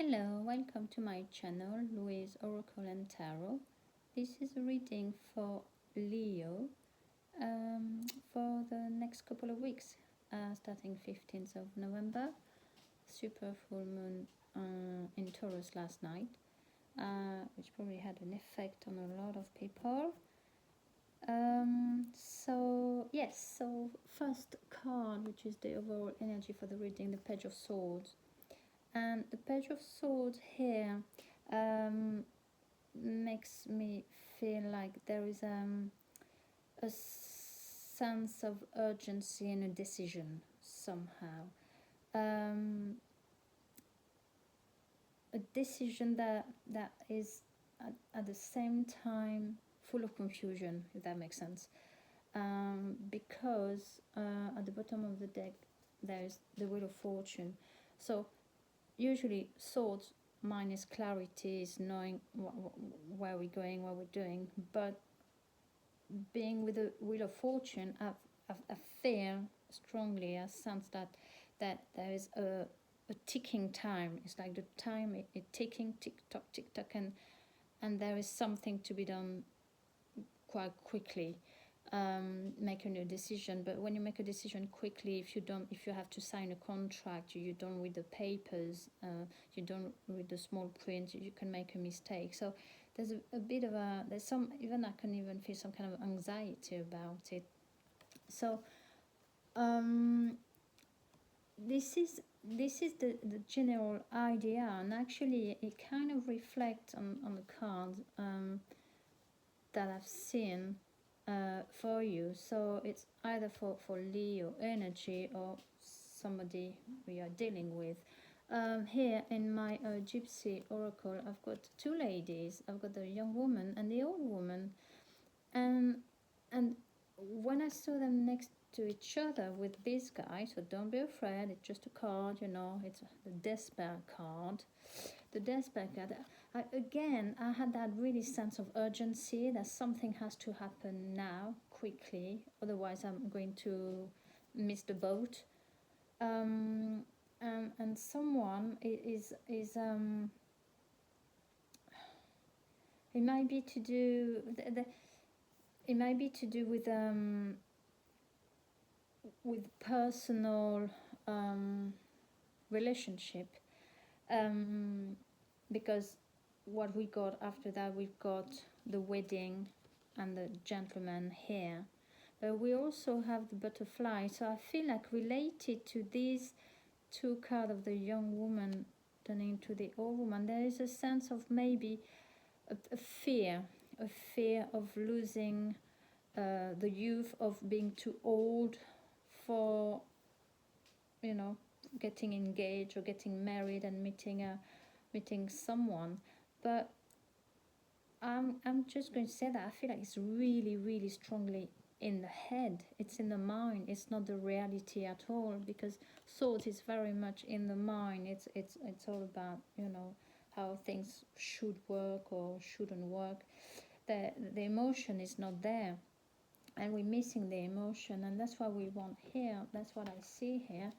Hello, welcome to my channel, Louise Oracle and Tarot. This is a reading for Leo for the next couple of weeks, starting 15th of November. Super full moon in Taurus last night, which probably had an effect on a lot of people. So first card, which is the overall energy for the reading, the Page of Swords. And the Page of Swords here makes me feel like there is a sense of urgency and a decision somehow. A decision that is at the same time full of confusion, if that makes sense. Because at the bottom of the deck there is the Wheel of Fortune. So usually swords minus clarity is knowing where we're going, what we're doing, but being with the Wheel of Fortune, I feel strongly a sense that there is a ticking time. It's like the time it ticking, tick tock, and there is something to be done quite quickly. Making a decision, but when you make a decision quickly, if you have to sign a contract, you don't read the papers, you don't read the small print, you can make a mistake. So there's a bit of there's some, even I can even feel some kind of anxiety about it. So this is the general idea, and actually it kind of reflects on the cards that I've seen for you. So it's either for Leo energy or somebody we are dealing with. Here in my Gypsy Oracle, I've got two ladies. I've got the young woman and the old woman, and when I saw them next to each other with this guy, so don't be afraid, it's just a card, it's the despair card. The despair card, I had that really sense of urgency that something has to happen now, quickly, otherwise I'm going to miss the boat. And someone is it might be to do it might be to do with personal relationship, because what we got after that, we've got the wedding and the gentleman here, but we also have the butterfly. So I feel like related to these two cards of the young woman turning to the old woman, there is a sense of maybe a fear of losing the youth, of being too old for getting engaged or getting married and meeting someone. But I'm just going to say that I feel like it's really, really strongly in the head. It's in the mind. It's not the reality at all, because thought is very much in the mind. It's all about how things should work or shouldn't work. The emotion is not there, and we're missing the emotion, and that's what we want here. That's what I see here.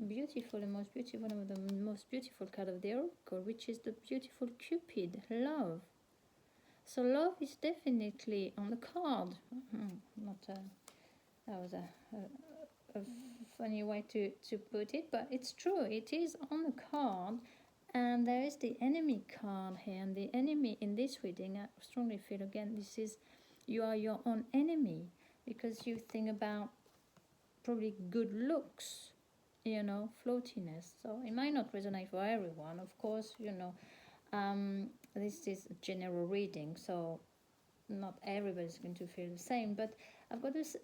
Beautiful, the most beautiful, one of the most beautiful card of the oracle, which is the beautiful Cupid, love. So love is definitely on the card. Not that was a funny way to put it, but it's true. It is on the card, and there is the enemy card here. And the enemy in this reading, I strongly feel again, this is you are your own enemy, because you think about probably good looks, floatiness. So it might not resonate for everyone, of course. This is a general reading, so not everybody's going to feel the same. But I've got this.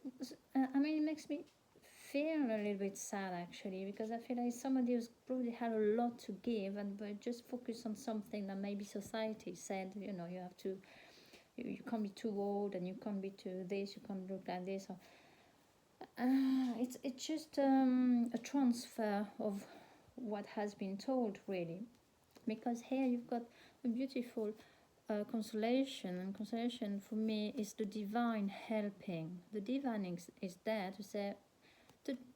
It makes me feel a little bit sad actually, because I feel like somebody who's probably had a lot to give, and but just focus on something that maybe society said, you have to. You can't be too old, and you can't be too this. You can't look like this. Or, it's just a transfer of what has been told, really, because here you've got a beautiful consolation, and consolation for me is the divine helping. The divine is there to say,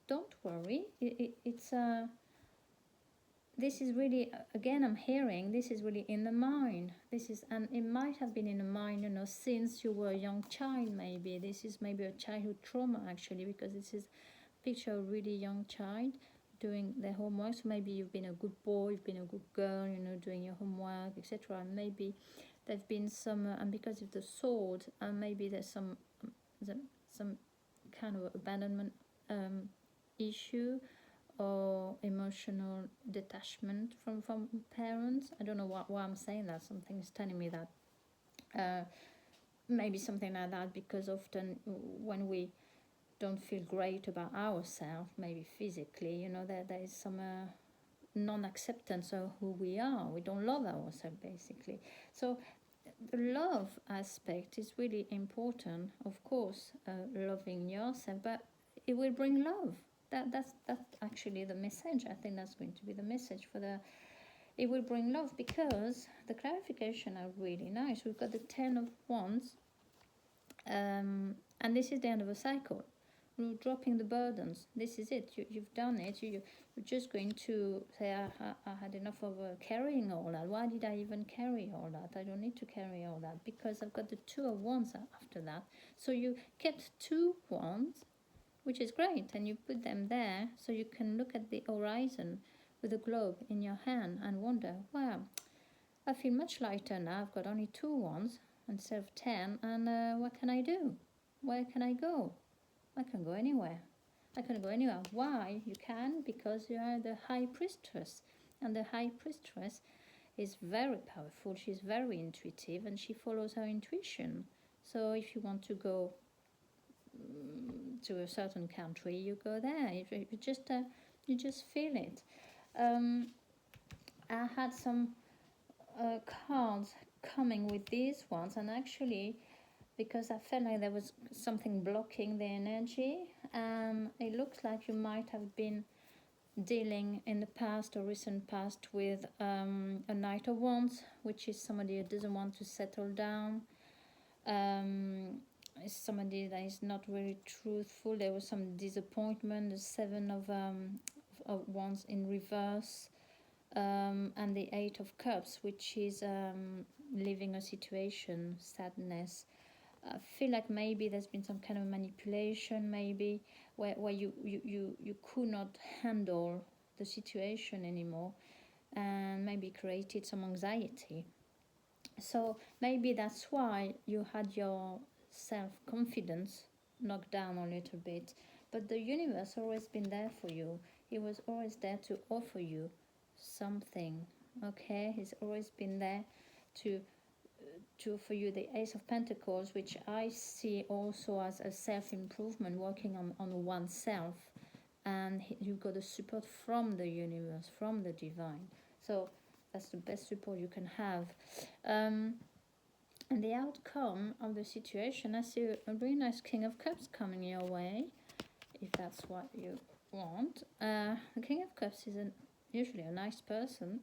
don't worry. It's this is really, again, I'm hearing this is really in the mind. This is, and it might have been in the mind, since you were a young child. Maybe this is maybe a childhood trauma, actually, because this is picture a really young child doing their homework. So maybe you've been a good boy, you've been a good girl, doing your homework, etc. And maybe there've been some, and because of the sword, maybe there's some kind of abandonment issue, or emotional detachment from parents. I don't know why I'm saying that. Something is telling me that maybe something like that, because often when we don't feel great about ourselves, maybe physically, there is some non-acceptance of who we are. We don't love ourselves, basically. So the love aspect is really important, of course, loving yourself, but it will bring love. That's actually the message. I think that's going to be the message for the. It will bring love, because the clarification are really nice. We've got the 10 of Wands, and this is the end of a cycle. You're dropping the burdens. This is it. You've done it. You're just going to say, I had enough of carrying all that. Why did I even carry all that? I don't need to carry all that, because I've got the 2 of Wands after that. So you kept 2 Wands, which is great, and you put them there so you can look at the horizon with a globe in your hand and wonder, wow, I feel much lighter now. I've got only 2 Wands instead of 10, and what can I do? Where can I go? I can go anywhere. I can go anywhere. Why? You can, because you are the High Priestess. And the High Priestess is very powerful. She's very intuitive, and she follows her intuition. So if you want to go to a certain country, you go there. You just feel it. I had some cards coming with these ones, and actually, because I felt like there was something blocking the energy. It looks like you might have been dealing in the past or recent past with a Knight of Wands, which is somebody who doesn't want to settle down. Is somebody that is not really truthful. There was some disappointment. The 7 of Wands in reverse. And the 8 of Cups, which is leaving a situation, sadness. I feel like maybe there's been some kind of manipulation, maybe where you could not handle the situation anymore, and maybe created some anxiety. So maybe that's why you had your self-confidence knocked down a little bit. But the universe always been there for you. It was always there to offer you something. Okay, he's always been there to offer you the Ace of Pentacles, which I see also as a self-improvement, working on oneself. And you got the support from the universe, from the divine. So that's the best support you can have. And the outcome of the situation, I see a really nice King of Cups coming your way, if that's what you want. The King of Cups is usually a nice person.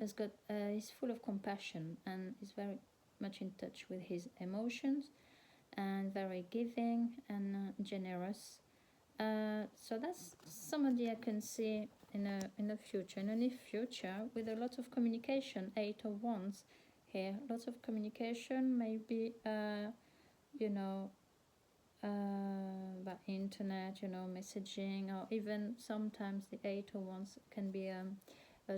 He's full of compassion, and is very much in touch with his emotions, and very giving and generous. So that's somebody I can see in the future, in a near future, with a lot of communication. 8 of Wands here, lots of communication, maybe by internet, messaging, or even sometimes the 8 of Wands can be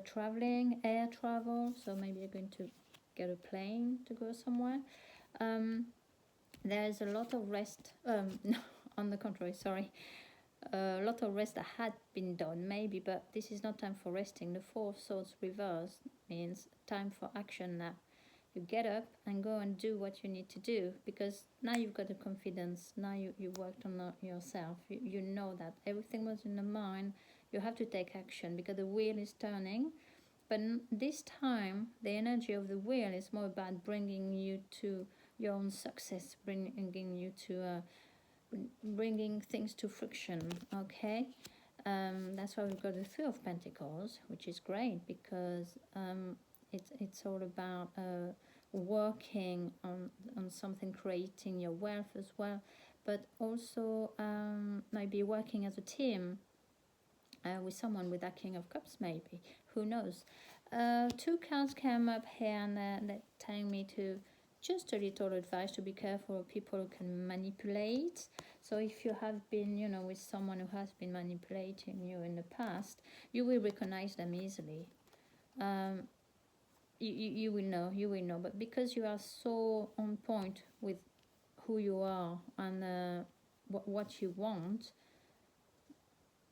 traveling, air travel. So maybe you're going to get a plane to go somewhere. There is a lot of rest. No, on the contrary, sorry. A lot of rest that had been done, maybe, but this is not time for resting. The 4 of Swords reverse means time for action now. You get up and go and do what you need to do, because now you've got the confidence. Now you worked on yourself. You know that everything was in the mind. You have to take action, because the wheel is turning. But this time, the energy of the wheel is more about bringing you to your own success, bringing you to bringing things to friction. Okay, that's why we've got the 3 of Pentacles, which is great, because it's all about working on something, creating your wealth as well, but also maybe working as a team. with someone with that King of Cups, maybe. Who knows? Two cards came up here and they're telling me to just a little advice to be careful of people who can manipulate. So if you have been, you know, with someone who has been manipulating you in the past, you will recognize them easily. You will know, but because you are so on point with who you are and what you want,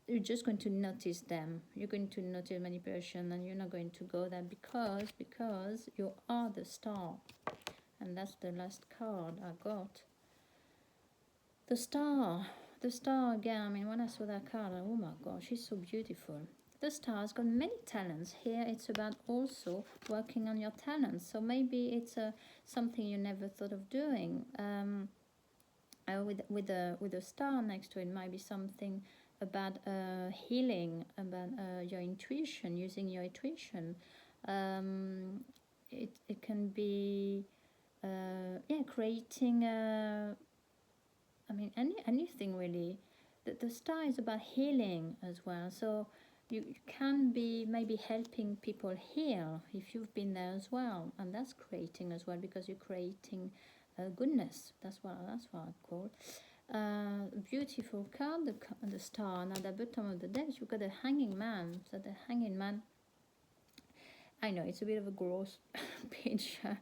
you're just going to notice them. You're going to notice manipulation, and you're not going to go there because you are the star. And that's the last card I got. The star. The star again. I mean, when I saw that card, oh my gosh, she's so beautiful. The star has got many talents. Here it's about also working on your talents. So maybe it's something you never thought of doing. With a star next to it might be something about healing, about your intuition, using your intuition. It can be creating I mean anything really. The star is about healing as well. So you can be maybe helping people heal if you've been there as well, and that's creating as well, because you're creating goodness. That's what I call. Beautiful card, the star. And at the bottom of the deck, you've got the Hanging Man. So the Hanging Man, I know it's a bit of a gross picture,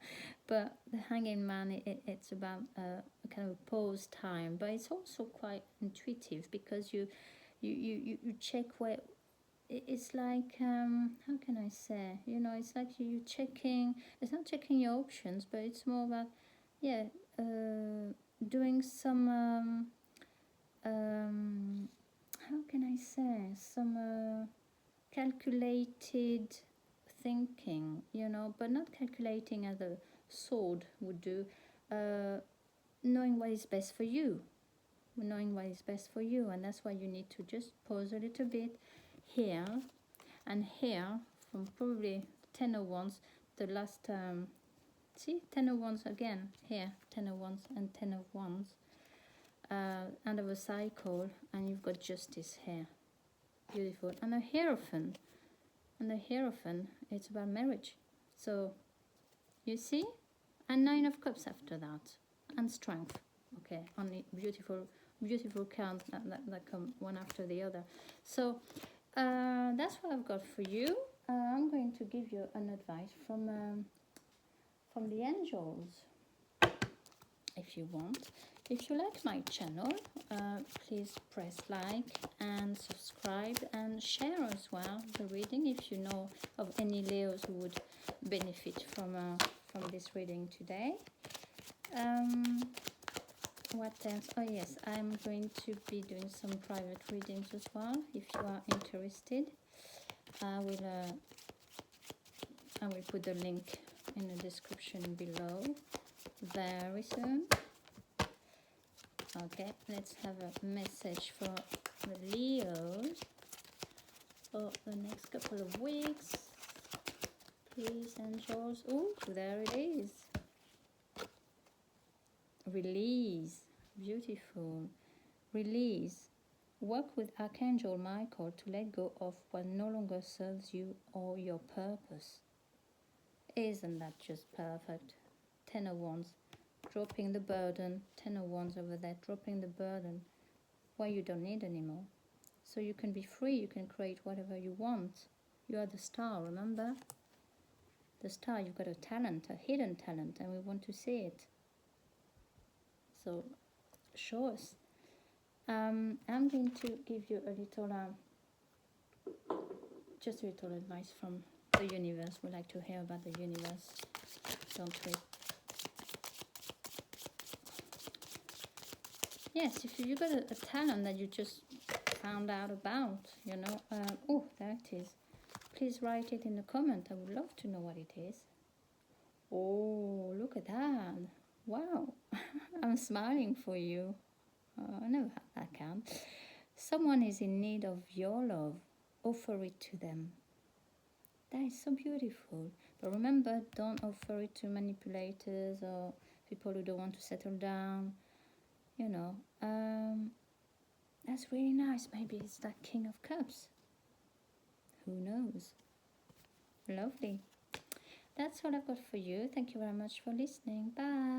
but the Hanging Man, it's about a kind of pause time, but it's also quite intuitive, because you check where. It's like how can I say? You know, it's like you checking. It's not checking your options, but it's more about doing some how can I say, some calculated thinking, you know, but not calculating as a sword would do. Knowing what is best for you, and that's why you need to just pause a little bit here and here, from probably 10 of Wands, the last see, 10 of Wands again here, 10 of Wands and 10 of Wands, end of a cycle, and you've got Justice here, beautiful, and a Hierophant. And the Hierophant, it's about marriage. So you see, and Nine of Cups after that, and Strength. Okay, only beautiful cards that come one after the other. So that's what I've got for you. I'm going to give you an advice from the angels, if you want. If you like my channel, please press like and subscribe and share as well the reading, if you know of any Leos who would benefit from this reading today. What else? Oh yes, I'm going to be doing some private readings as well. If you are interested, I will put the link in the description below very soon. Okay, let's have a message for the Leos for the next couple of weeks. Please, angels. Oh, there it is. Release. Beautiful. Release. Work with Archangel Michael to let go of what no longer serves you or your purpose. Isn't that just perfect? 10 of Wands. Dropping the burden. 10 of Wands over there. Dropping the burden. What you don't need anymore. So you can be free. You can create whatever you want. You are the star, remember? The star, you've got a talent, a hidden talent, and we want to see it. So show us. I'm going to give you a little, just a little advice from the universe. We like to hear about the universe, don't we? Yes, if you got a talent that you just found out about, you know. Oh, there it is. Please write it in the comment. I would love to know what it is. Oh, look at that. Wow. I'm smiling for you. I never had that count. Someone is in need of your love. Offer it to them. That is so beautiful. But remember, don't offer it to manipulators or people who don't want to settle down. You know, that's really nice. Maybe it's that King of Cups. who knows? Lovely. That's all I've got for you. Thank you very much for listening. Bye.